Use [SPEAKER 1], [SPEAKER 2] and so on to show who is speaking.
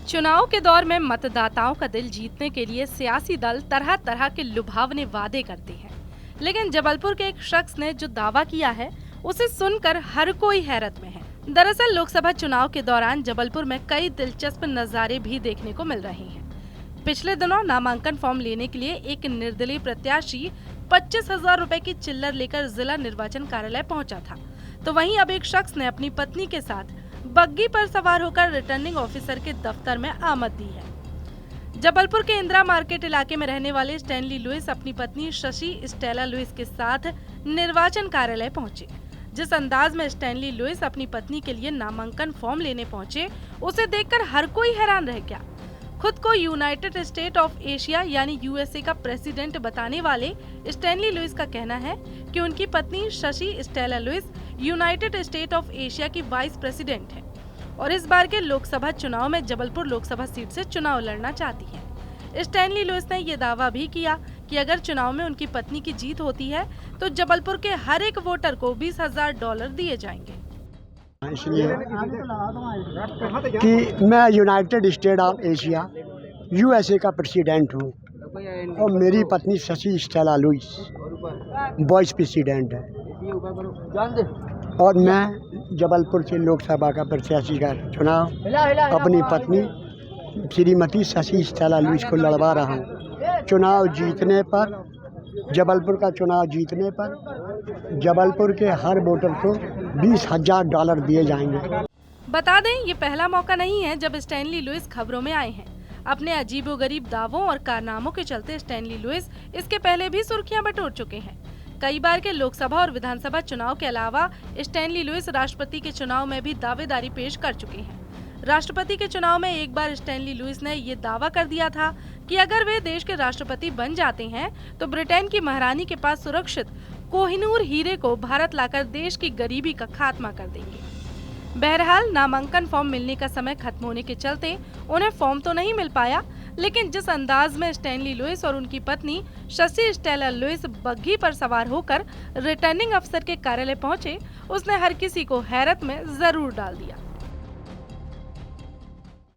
[SPEAKER 1] चुनाव के दौर में मतदाताओं का दिल जीतने के लिए सियासी दल तरह तरह के लुभावने वादे करते हैं, लेकिन जबलपुर के एक शख्स ने जो दावा किया है उसे सुनकर हर कोई हैरत में है। दरअसल लोकसभा चुनाव के दौरान जबलपुर में कई दिलचस्प नज़ारे भी देखने को मिल रहे हैं। पिछले दिनों नामांकन फॉर्म लेने के लिए एक निर्दलीय प्रत्याशी 25,000 रुपए की चिल्लर लेकर जिला निर्वाचन कार्यालय पहुंचा था, तो वहीं अब एक शख्स ने अपनी पत्नी के साथ बग्गी पर सवार होकर रिटर्निंग ऑफिसर के दफ्तर में आमद दी है। जबलपुर के इंदिरा मार्केट इलाके में रहने वाले स्टैनली लुइस अपनी पत्नी शशि स्टेला लुइस के साथ निर्वाचन कार्यालय पहुंचे। जिस अंदाज में स्टैनली लुइस अपनी पत्नी के लिए नामांकन फॉर्म लेने पहुंचे, उसे देखकर हर कोई हैरान रह गया। खुद को यूनाइटेड स्टेट ऑफ एशिया यानी यूएसए का प्रेसिडेंट बताने वाले स्टैनली लुइस का कहना है कि उनकी पत्नी Shashi Stella Louis United State of Asia की वाइस प्रेसिडेंट है और इस बार के लोकसभा चुनाव में जबलपुर लोकसभा सीट से चुनाव लड़ना चाहती है। स्टैनली लुइस ने ये दावा भी किया कि अगर चुनाव में उनकी पत्नी की जीत होती है तो जबलपुर के हर एक वोटर को $20,000 दिए जाएंगे।
[SPEAKER 2] इसलिए कि मैं United State of Asia USA का प्रेसिडेंट हूँ और मेरी पत्नी Shashi Stella Louis vice president है और मैं जबलपुर से लोकसभा का प्रत्याशी का चुनाव अपनी पत्नी श्रीमती शशि स्टेला लुइस को लड़वा रहा हूँ। चुनाव जीतने पर, जबलपुर का चुनाव जीतने पर जबलपुर के हर वोटर को $20,000 दिए जाएंगे।
[SPEAKER 1] बता दें, ये पहला मौका नहीं है जब स्टैनली लुइस खबरों में आए हैं। अपने अजीबोगरीब दावों और कारनामों के चलते स्टैनली लुइस इसके पहले भी सुर्खियां बटोर चुके हैं। कई बार के लोकसभा और विधानसभा चुनाव के अलावा स्टैनली लुइस राष्ट्रपति के चुनाव में भी दावेदारी पेश कर चुके हैं। राष्ट्रपति के चुनाव में एक बार स्टैनली लुइस ने ये दावा कर दिया था कि अगर वे देश के राष्ट्रपति बन जाते हैं तो ब्रिटेन की महारानी के पास सुरक्षित कोहिनूर हीरे को भारत लाकर देश की गरीबी का खात्मा कर देंगे। बहरहाल नामांकन फॉर्म मिलने का समय खत्म होने के चलते उन्हें फॉर्म तो नहीं मिल पाया, लेकिन जिस अंदाज में स्टैनली लुइस और उनकी पत्नी शशि स्टेला लुइस बग्घी पर सवार होकर रिटर्निंग अफसर के कार्यालय पहुंचे, उसने हर किसी को हैरत में जरूर डाल दिया।